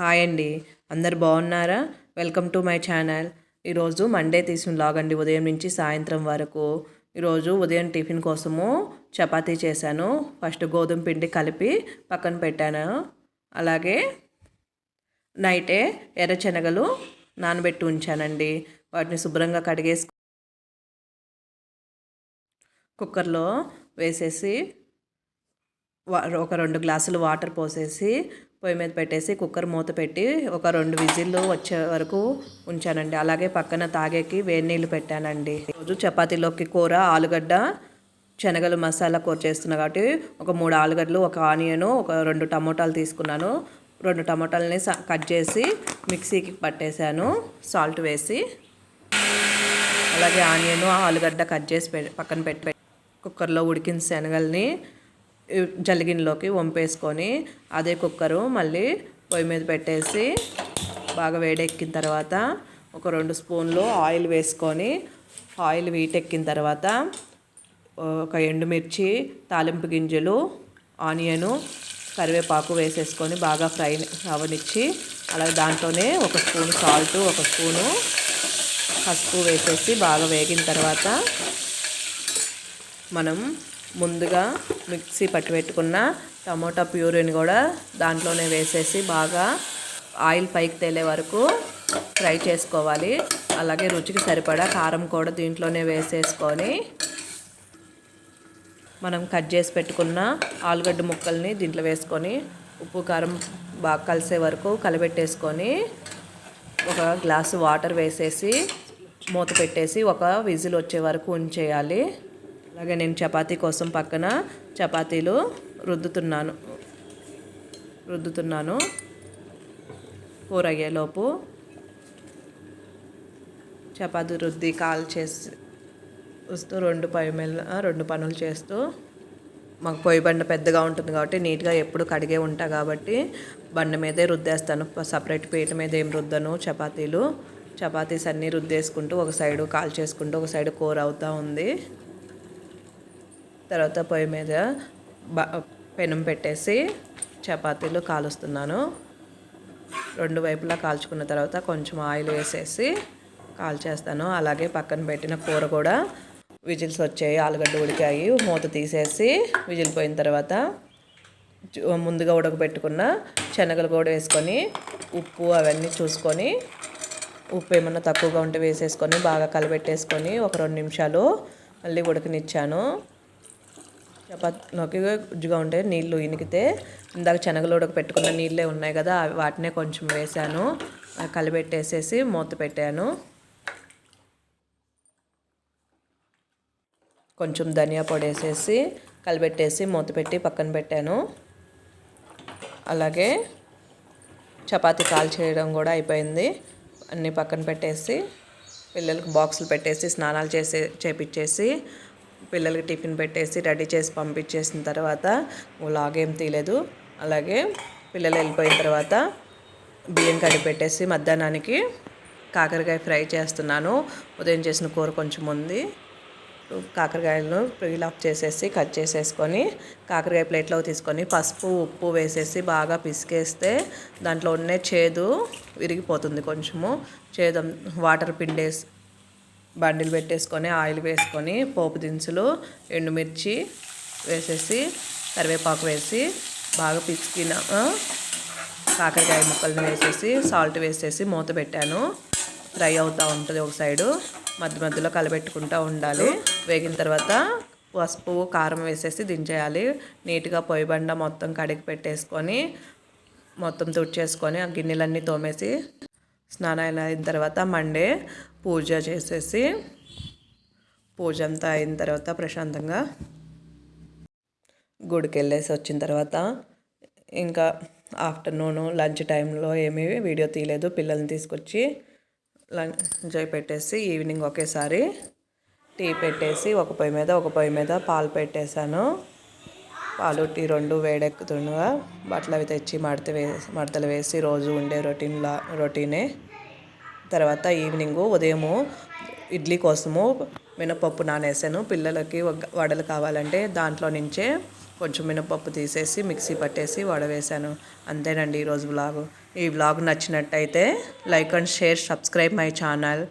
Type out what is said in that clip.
Hi అండి, అందరు బాగున్నారా? Welcome to my channel. ఈరోజు మండే తీసిన వ్లాగ్ అండి, ఉదయం నుంచి సాయంత్రం వరకు. ఈరోజు ఉదయం టిఫిన్ కోసము చపాతీ చేశాను. ఫస్ట్ గోధుమ పిండి కలిపి పక్కన పెట్టాను. అలాగే నైటే ఎర్రశనగలు నానబెట్టి ఉంచానండి. వాటిని శుభ్రంగా కడిగేసి కుక్కర్లో వేసేసి ఒక 2 గ్లాసులు వాటర్ పోసేసి పొయ్యి మీద పెట్టేసి కుక్కర్ మూత పెట్టి ఒక 2 విజిల్లు వచ్చే వరకు ఉంచానండి. అలాగే పక్కన తాగేకి వేడి నీళ్ళు పెట్టానండి. రోజు చపాతీలోకి కూర ఆలుగడ్డ శనగలు మసాలా కూర చేస్తున్నా కాబట్టి ఒక 3 ఆలుగడ్డలు, ఒక ఆనియను, ఒక 2 టమోటాలు తీసుకున్నాను. 2 టమోటాలని కట్ చేసి మిక్సీకి పట్టేశాను సాల్ట్ వేసి. అలాగే ఆనియను, ఆలుగడ్డ కట్ చేసి పక్కన పెట్టి కుక్కర్లో ఉడికిన శనగల్ని జల్లిగిన్నెలోకి వంపేసుకొని అదే కుక్కరు మళ్ళీ పొయ్యి మీద పెట్టేసి బాగా వేడెక్కిన తర్వాత ఒక 2 స్పూన్లు ఆయిల్ వేసుకొని ఆయిల్ వీటెక్కిన తర్వాత ఒక ఎండుమిర్చి, తాలింపు గింజలు, ఆనియను, కరివేపాకు వేసేసుకొని బాగా ఫ్రై అవనిచ్చి అలాగే దాంట్లోనే ఒక స్పూన్ సాల్ట్, ఒక స్పూను పసుపు వేసేసి బాగా వేగిన తర్వాత మనం ముందుగా మిక్సీ పట్టి పెట్టుకున్న టమోటా ప్యూరీని కూడా దాంట్లోనే వేసేసి బాగా ఆయిల్ పైకి తేలే వరకు ఫ్రై చేసుకోవాలి. అలాగే రుచికి సరిపడా కారం కూడా దీంట్లోనే వేసేసుకొని మనం కట్ చేసి పెట్టుకున్న ఆలుగడ్డ ముక్కల్ని దీంట్లో వేసుకొని ఉప్పు కారం బాగా కలిసే వరకు కలబెట్టేసుకొని ఒక గ్లాసు వాటర్ వేసేసి మూత పెట్టేసి ఒక విజిల్ వచ్చే వరకు ఉంచేయాలి. అలాగే నేను చపాతీ కోసం పక్కన చపాతీలు రుద్దుతున్నాను కూర అయ్యేలోపు. చపాతీ రుద్ది కాల్ చేసి వస్తూ రెండు పనులు చేస్తూ, మాకు పొయ్యి బండ పెద్దగా ఉంటుంది కాబట్టి నీట్గా ఎప్పుడు కడిగే ఉంటా కాబట్టి బండ మీదే రుద్దేస్తాను. సపరేట్ పీట మీద ఏం రుద్దను. చపాతీస్ అన్నీ రుద్దేసుకుంటూ ఒక సైడు కాల్ చేసుకుంటూ ఒక సైడు కూర అవుతూ ఉంది. తర్వాత పొయ్యి మీద పెనం పెట్టేసి చపాతీలు కాలుస్తున్నాను. 2 వైపులా కాల్చుకున్న తర్వాత కొంచెం ఆయిల్ వేసేసి కాల్చేస్తాను. అలాగే పక్కన పెట్టిన కూర కూడా విజిల్స్ వచ్చాయి, ఆలుగడ్డ ఉడికాయి. మూత తీసేసి విజిల్ పోయిన తర్వాత ముందుగా ఉడకబెట్టుకున్న శనగలు కూడా వేసుకొని ఉప్పు అవన్నీ చూసుకొని ఉప్పు ఏమన్నా తక్కువగా ఉంటే వేసేసుకొని బాగా కలబెట్టేసుకొని ఒక 2 నిమిషాలు మళ్ళీ ఉడకనిచ్చాను. చపాతీలోకి గుజ్జుగా ఉంటే నీళ్ళు ఇనికితే ఇందాక శనగలు ఉడకపెట్టుకున్న నీళ్ళే ఉన్నాయి కదా, వాటినే కొంచెం వేసాను. కలిపెట్టేసేసి మూత పెట్టాను. కొంచెం ధనియా పొడి వేసేసి కలిపెట్టేసి మూత పెట్టి పక్కన పెట్టాను. అలాగే చపాతీ కాల్ చేయడం కూడా అయిపోయింది. అన్నీ పక్కన పెట్టేసి పిల్లలకి బాక్సులు పెట్టేసి స్నానాలు చేపించేసి పిల్లలకి టిఫిన్ పెట్టేసి రెడీ చేసి పంపించేసిన తర్వాత వ్లాగ్ ఏం తీయలేదు. అలాగే పిల్లలు వెళ్ళిపోయిన తర్వాత బియ్యం కడిగి పెట్టేసి మధ్యాహ్నానికి కాకరకాయ ఫ్రై చేస్తున్నాను. ఉదయం చేసిన కూర కొంచెం ఉంది. కాకరకాయలను పీల్ ఆఫ్ చేసేసి కట్ చేసేసుకొని కాకరకాయ ప్లేట్లో తీసుకొని పసుపు, ఉప్పు వేసేసి బాగా పిసికేస్తే దాంట్లో ఉన్న చేదు విరిగిపోతుంది. కొంచెము చేదు వాటర్ పిండేసి బండిల్ పెట్టేసుకొని ఆయిల్ వేసుకొని పోపు దినుసులు, ఎండుమిర్చి వేసేసి కరివేపాకు వేసి బాగా పిసికిన కాకరకాయ ముక్కలను వేసేసి సాల్ట్ వేసేసి మూత పెట్టాను. ఫ్రై అవుతూ ఉంటుంది ఒక సైడు, మధ్యలో కలబెట్టుకుంటూ ఉండాలి. వేగిన తర్వాత పసుపు, కారం వేసేసి దించేయాలి. నీట్గా పొయ్యి బండ మొత్తం కడిగి పెట్టేసుకొని మొత్తం తుడిచేసుకొని ఆ గిన్నెలన్నీ తోమేసి స్నానాలు అయిన తర్వాత మండే పూజ చేసేసి పూజ అంతా అయిన తర్వాత ప్రశాంతంగా గుడికి వెళ్ళేసి వచ్చిన తర్వాత ఇంకా ఆఫ్టర్నూన్ లంచ్ టైంలో ఏమీ వీడియో తీయలేదు. పిల్లల్ని తీసుకొచ్చి లంచ్ పెట్టేసి ఈవినింగ్ ఒకేసారి టీ పెట్టేసి ఒక పొయ్యి మీద పాలు పెట్టేశాను. పాలు టీ 2 వేడెక్కుతుండగా బట్టలు అవి తెచ్చి మడతలు వేసి రోజు ఉండే రొటీనే. తర్వాత ఈవినింగు ఉదయము ఇడ్లీ కోసము మినపప్పు నానేసాను. పిల్లలకి వడలు కావాలంటే దాంట్లో నుంచే కొంచెం మినపప్పు తీసేసి మిక్సీ పట్టేసి వడవేశాను. అంతేనండి ఈరోజు వ్లాగు. ఈ వ్లాగ్ నచ్చినట్టయితే like and share, subscribe my channel.